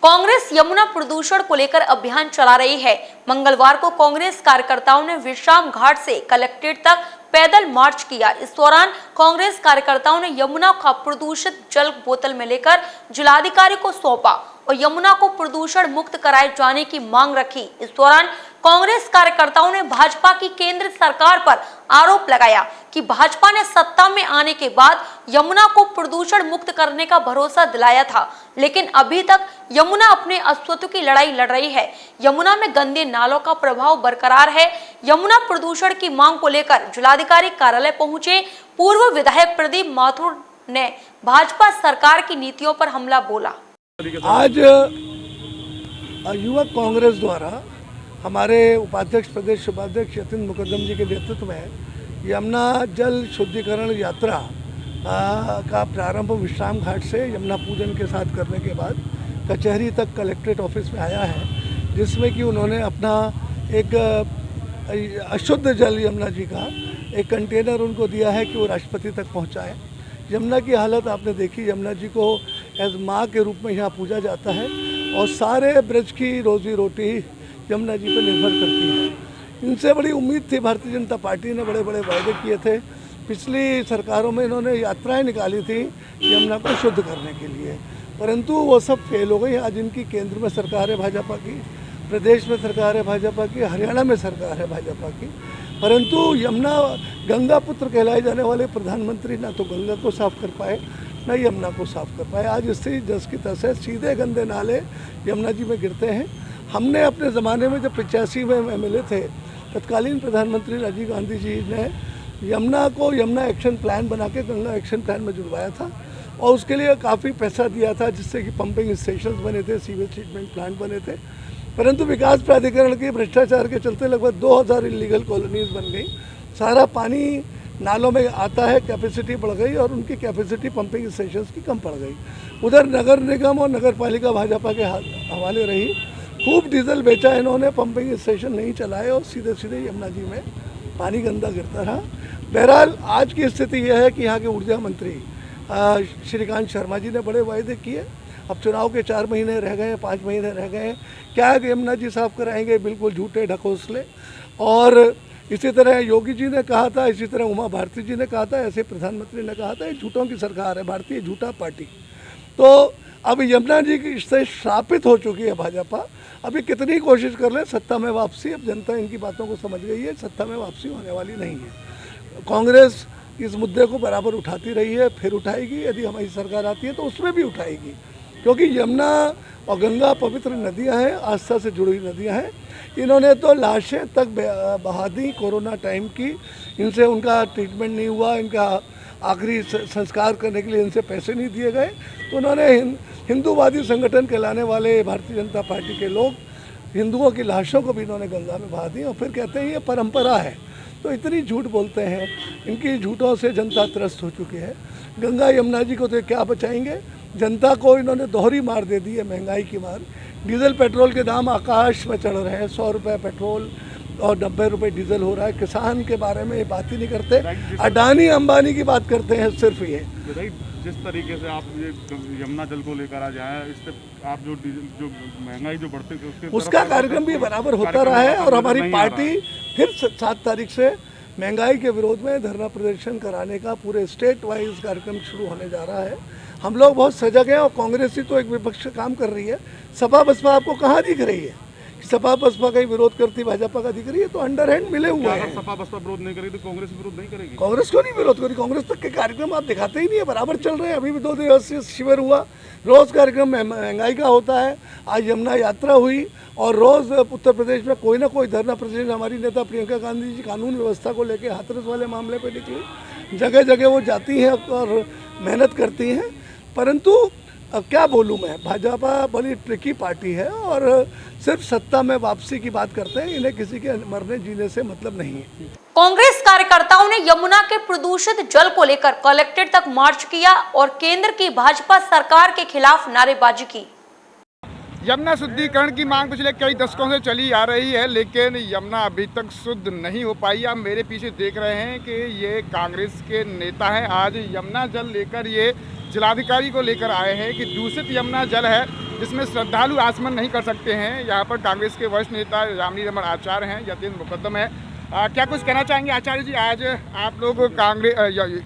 कांग्रेस यमुना प्रदूषण को लेकर अभियान चला रही है। मंगलवार को कांग्रेस कार्यकर्ताओं ने विश्राम घाट से कलेक्ट्रेट तक पैदल मार्च किया। इस दौरान कांग्रेस कार्यकर्ताओं ने यमुना का प्रदूषित जल बोतल में लेकर जिलाधिकारी को सौंपा और यमुना को प्रदूषण मुक्त कराए जाने की मांग रखी। इस दौरान कांग्रेस कार्यकर्ताओं ने भाजपा की केंद्र सरकार पर आरोप लगाया कि भाजपा ने सत्ता में आने के बाद यमुना को प्रदूषण मुक्त करने का भरोसा दिलाया था, लेकिन अभी तक यमुना अपने अस्तित्व की लड़ाई लड़ रही है। यमुना में गंदे नालों का प्रभाव बरकरार है। यमुना प्रदूषण की मांग को लेकर जिलाधिकारी कार्यालय पहुंचे पूर्व विधायक प्रदीप माथुर ने भाजपा सरकार की नीतियों पर हमला बोला। आज युवक कांग्रेस द्वारा हमारे उपाध्यक्ष प्रदेश उपाध्यक्ष यतीन मुकदम जी के नेतृत्व में यमुना जल शुद्धिकरण यात्रा का प्रारंभ विश्राम घाट से यमुना पूजन के साथ करने के बाद कचहरी तक कलेक्ट्रेट ऑफिस में आया है, जिसमें कि उन्होंने अपना एक अशुद्ध जल यमुना जी का एक कंटेनर उनको दिया है कि वो राष्ट्रपति तक पहुंचाए। यमुना की हालत आपने देखी। यमुना जी को एज माँ के रूप में यहाँ पूजा जाता है और सारे ब्रज की रोजी रोटी यमुना जी पर निर्भर करती है। इनसे बड़ी उम्मीद थी। भारतीय जनता पार्टी ने बड़े बड़े वायदे किए थे। पिछली सरकारों में इन्होंने यात्राएं निकाली थी यमुना को शुद्ध करने के लिए, परंतु वो सब फेल हो गई। आज इनकी केंद्र में सरकार है भाजपा की, प्रदेश में सरकार है भाजपा की, हरियाणा में सरकार है भाजपा की, परंतु यमुना गंगा पुत्र कहलाए जाने वाले प्रधानमंत्री ना तो गंगा को साफ कर पाए ना यमुना को साफ कर पाए। आज इससे जस की तस है, सीधे गंदे नाले यमुना जी में गिरते हैं। हमने अपने ज़माने में जब 85 में मिले थे, तत्कालीन प्रधानमंत्री राजीव गांधी जी ने यमुना को यमुना एक्शन प्लान बना के गंगा एक्शन प्लान में जुड़वाया था और उसके लिए काफ़ी पैसा दिया था, जिससे कि पंपिंग स्टेशन बने थे, सीवेज ट्रीटमेंट प्लांट बने थे। परंतु विकास प्राधिकरण के भ्रष्टाचार के चलते लगभग 2000 इलीगल कॉलोनीज बन गई। सारा पानी नालों में आता है, कैपेसिटी बढ़ गई और उनकी कैपेसिटी पंपिंग स्टेशंस की कम पड़ गई। उधर नगर निगम और नगर पालिका भाजपा के हवाले रही। खूब डीजल बेचा इन्होंने, पंपिंग स्टेशन नहीं चलाए और सीधे सीधे यमुना जी में पानी गंदा गिरता रहा। बहरहाल आज की स्थिति यह है कि यहाँ के ऊर्जा मंत्री श्रीकांत शर्मा जी ने बड़े वायदे किए। अब चुनाव के 4 महीने रह गए हैं, 5 महीने रह गए हैं, क्या यमुना जी साफ कराएंगे? बिल्कुल झूठे ढकोसले। और इसी तरह योगी जी ने कहा था, इसी तरह उमा भारती जी ने कहा था, ऐसे प्रधानमंत्री ने कहा था, ये झूठों की सरकार है, भारतीय झूठा पार्टी। तो अब यमुना जी की इससे श्रापित हो चुकी है भाजपा। अभी कितनी कोशिश कर ले सत्ता में वापसी, अब जनता इनकी बातों को समझ गई है, सत्ता में वापसी होने वाली नहीं है। कांग्रेस इस मुद्दे को बराबर उठाती रही है, फिर उठाएगी। यदि हमारी सरकार आती है तो उसमें भी उठाएगी, क्योंकि यमुना और गंगा पवित्र नदियां हैं, आस्था से जुड़ी नदियां हैं। इन्होंने तो लाशें तक बहा दी कोरोना टाइम की। इनसे उनका ट्रीटमेंट नहीं हुआ, इनका आखिरी संस्कार करने के लिए इनसे पैसे नहीं दिए गए। तो उन्होंने हिंदूवादी संगठन कहलाने वाले भारतीय जनता पार्टी के लोग हिंदुओं की लाशों को भी इन्होंने गंगा में बहा दी और फिर कहते हैं ये परंपरा है। तो इतनी झूठ बोलते हैं, इनकी झूठों से जनता त्रस्त हो चुकी है। गंगा यमुना जी को तो क्या बचाएंगे? जनता को इन्होंने दोहरी मार दे दी है, महंगाई की मार। डीजल पेट्रोल के दाम आकाश में चढ़ रहे हैं, 100 रुपये पेट्रोल और 90 रुपये डीजल हो रहा है। किसान के बारे में ये बात ही नहीं करते, अडानी अंबानी की बात करते हैं सिर्फ। ये जिस तरीके से आप ये यमुना जल को लेकर आ जाए, इससे आप जो महंगाई जो बढ़ती है उसका कार्यक्रम भी बराबर होता रहा है। और हमारी पार्टी फिर 7 तारीख से महंगाई के विरोध में धरना प्रदर्शन कराने का पूरे स्टेट वाइज कार्यक्रम शुरू होने जा रहा है। हम लोग बहुत सजग हैं और कांग्रेस ही तो एक विपक्ष काम कर रही है। सपा बसपा आपको कहाँ दिख रही है? सपा बसपा का ही विरोध करती भाजपा का दिख रही है, तो अंडर हैंड मिले हुए हैं। सपा बसपा विरोध नहीं करेगी तो कांग्रेस विरोध नहीं करेगी? कांग्रेस क्यों नहीं विरोध करेगी? कांग्रेस तक के कार्यक्रम आप दिखाते ही नहीं है, बराबर चल रहे हैं। अभी भी 2 दिवसीय शिविर हुआ, रोज कार्यक्रम महंगाई का होता है। आज यमुना यात्रा हुई और रोज उत्तर प्रदेश में कोई ना कोई धरना प्रदर्शन। हमारी नेता प्रियंका गांधी जी कानून व्यवस्था को लेकर हाथरस वाले मामले पर निकली। जगह जगह वो जाती हैं और मेहनत करती हैं, परंतु अब क्या बोलूं मैं, भाजपा बड़ी ट्रिकी पार्टी है और सिर्फ सत्ता में वापसी की बात करते हैं। इन्हें किसी के मरने जीने से मतलब नहीं है। कांग्रेस कार्यकर्ताओं ने यमुना के प्रदूषित जल को लेकर कलेक्ट्रेट तक मार्च किया और केंद्र की भाजपा सरकार के खिलाफ नारेबाजी की। यमुना शुद्धिकरण की मांग पिछले कई दशकों से चली आ रही है, लेकिन यमुना अभी तक शुद्ध नहीं हो पाई। आप मेरे पीछे देख रहे हैं कि ये कांग्रेस के नेता हैं। आज यमुना जल लेकर ये जिलाधिकारी को लेकर आए हैं कि दूषित यमुना जल है जिसमें श्रद्धालु आचमन नहीं कर सकते हैं। यहाँ पर कांग्रेस के वरिष्ठ नेता यामिनी रमण आचार्य हैं, यतीन्द्र मुकद्दम है। क्या कुछ कहना चाहेंगे आचार्य जी? आज आप लोग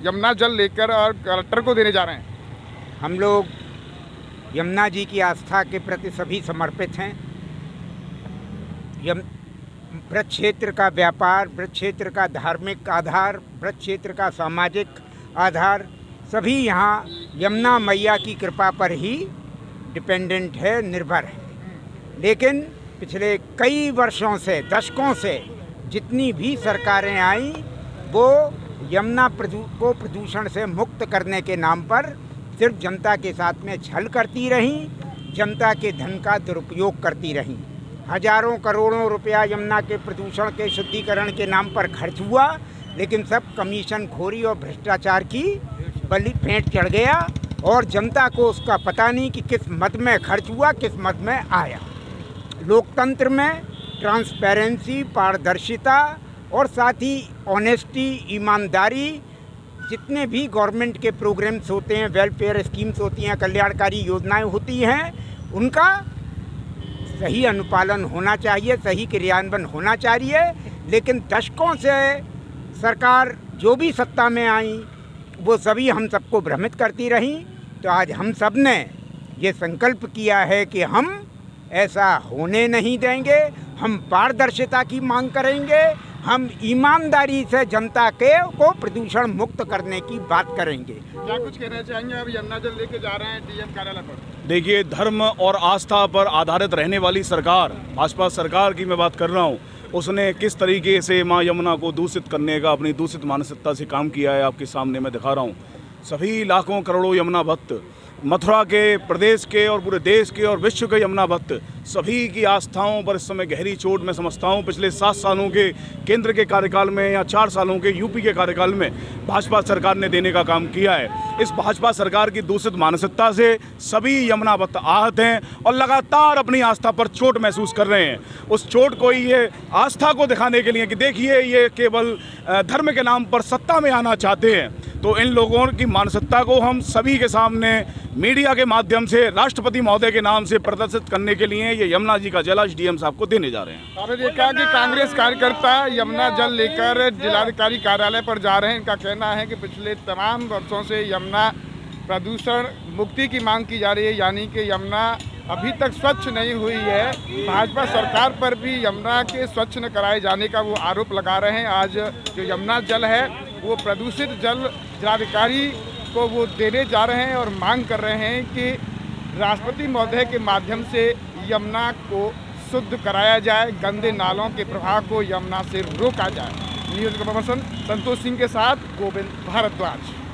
यमुना जल लेकर और कलेक्टर को देने जा रहे हैं। हम लोग यमुना जी की आस्था के प्रति सभी समर्पित हैं। ब्रज क्षेत्र का व्यापार, ब्रज क्षेत्र का धार्मिक आधार, ब्रज क्षेत्र का सामाजिक आधार सभी यहाँ यमुना मैया की कृपा पर ही डिपेंडेंट है, निर्भर है। लेकिन पिछले कई वर्षों से, दशकों से जितनी भी सरकारें आईं वो यमुना को प्रदूषण से मुक्त करने के नाम पर सिर्फ जनता के साथ में छल करती रहीं, जनता के धन का दुरुपयोग करती रहीं। हजारों करोड़ों रुपया यमुना के प्रदूषण के शुद्धिकरण के नाम पर खर्च हुआ, लेकिन सब कमीशन खोरी और भ्रष्टाचार की बलि भेंट चढ़ गया और जनता को उसका पता नहीं कि किस मद में खर्च हुआ, किस मद में आया। लोकतंत्र में ट्रांसपेरेंसी, पारदर्शिता और साथ ही ऑनेस्टी, ईमानदारी, जितने भी गवर्नमेंट के प्रोग्राम्स होते हैं, वेलफेयर स्कीम्स होती हैं, कल्याणकारी योजनाएं होती हैं, उनका सही अनुपालन होना चाहिए, सही क्रियान्वयन होना चाहिए। लेकिन दशकों से सरकार जो भी सत्ता में आई वो सभी हम सबको भ्रमित करती रहीं। तो आज हम सब ने ये संकल्प किया है कि हम ऐसा होने नहीं देंगे। हम पारदर्शिता की मांग करेंगे, हम ईमानदारी से जनता को प्रदूषण मुक्त करने की बात करेंगे। क्या कुछ कहना चाहेंगे? अब यमुना जल लेके जा रहे हैं डीएम कार्यालय पर। देखिए, धर्म और आस्था पर आधारित रहने वाली सरकार, भाजपा सरकार की मैं बात कर रहा हूँ, उसने किस तरीके से माँ यमुना को दूषित करने का अपनी दूषित मानसिकता से काम किया है आपके सामने मैं दिखा रहा हूँ। सभी लाखों करोड़ों यमुना भक्त, मथुरा के, प्रदेश के और पूरे देश के और विश्व के यमुना भक्त, सभी की आस्थाओं पर इस समय गहरी चोट मैं समझता हूँ। पिछले 7 सालों के केंद्र के कार्यकाल में या 4 सालों के यूपी के कार्यकाल में भाजपा सरकार ने देने का काम किया है। इस भाजपा सरकार की दूषित मानसिकता से सभी यमुना भक्त आहत हैं और लगातार अपनी आस्था पर चोट महसूस कर रहे हैं। उस चोट को ये आस्था को दिखाने के लिए कि देखिए ये केवल धर्म के नाम पर सत्ता में आना चाहते हैं, तो इन लोगों की मानसिकता को हम सभी के सामने मीडिया के माध्यम से राष्ट्रपति महोदय के नाम से प्रदर्शित करने के लिए ये यमुना जी का जल डीएम साहब को देने जा रहे हैं। आपने देखा कि कांग्रेस कार्यकर्ता यमुना जल लेकर जिलाधिकारी कार्यालय पर जा रहे हैं। इनका कहना है कि पिछले तमाम वर्षों से यमुना प्रदूषण मुक्ति की मांग की जा रही है, यानी कि यमुना अभी तक स्वच्छ नहीं हुई है। भाजपा सरकार पर भी यमुना के स्वच्छ न कराए जाने का वो आरोप लगा रहे हैं। आज जो यमुना जल है वो प्रदूषित जल जिलाधिकारी को वो देने जा रहे हैं और मांग कर रहे हैं कि राष्ट्रपति महोदय के माध्यम से यमुना को शुद्ध कराया जाए, गंदे नालों के प्रवाह को यमुना से रोका जाए। न्यूज़ पर्सन संतोष सिंह के साथ गोविंद भारद्वाज।